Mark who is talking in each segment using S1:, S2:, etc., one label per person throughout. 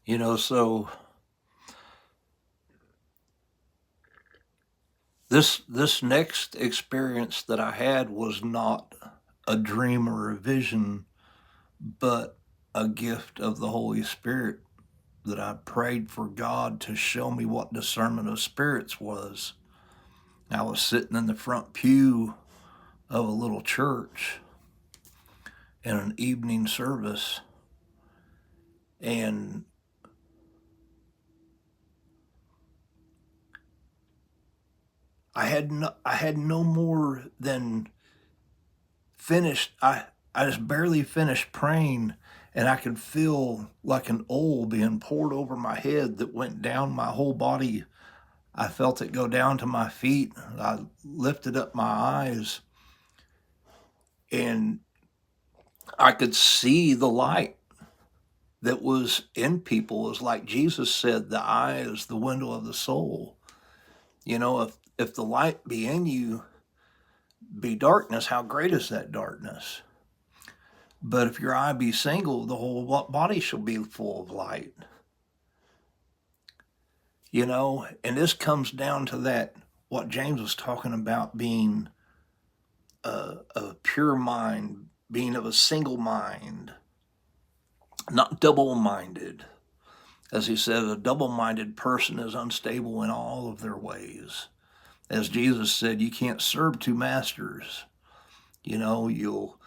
S1: So this next experience that I had was not a dream or a vision, but a gift of the Holy Spirit that I prayed for God to show me what discernment of spirits was. I was sitting in the front pew of a little church in an evening service, and I had no more than finished. I just barely finished praying, and I could feel like an oil being poured over my head that went down my whole body. I felt it go down to my feet. I lifted up my eyes, and I could see the light that was in people. It was like Jesus said, the eye is the window of the soul. If the light be in you be darkness, how great is that darkness? But if your eye be single, the whole body shall be full of light. And this comes down to that, what James was talking about, being a pure mind, being of a single mind, not double minded. As he said, a double minded person is unstable in all of their ways. As Jesus said, you can't serve two masters. You'll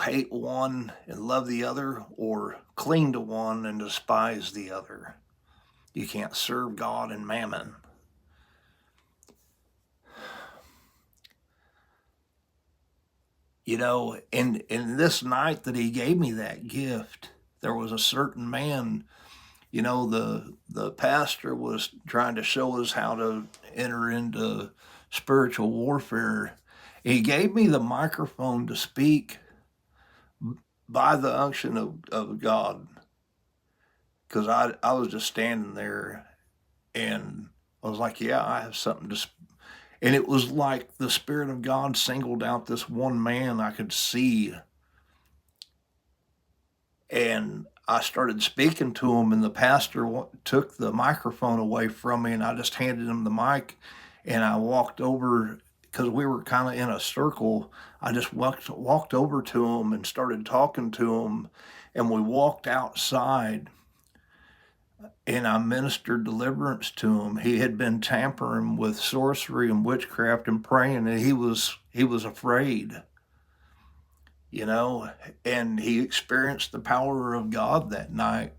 S1: hate one and love the other, or cling to one and despise the other. You can't serve God and mammon. And in this night that he gave me that gift, there was a certain man. The pastor was trying to show us how to enter into spiritual warfare. He gave me the microphone to speak by the unction of God, because I was just standing there, and I was like, yeah, I have something to. And it was like the Spirit of God singled out this one man I could see, and I started speaking to him, and the pastor took the microphone away from me, and I just handed him the mic, and I walked over, because we were kind of in a circle. I just walked over to him and started talking to him, and we walked outside, and I ministered deliverance to him. He had been tampering with sorcery and witchcraft and praying, and he was afraid, you know, and he experienced the power of God that night.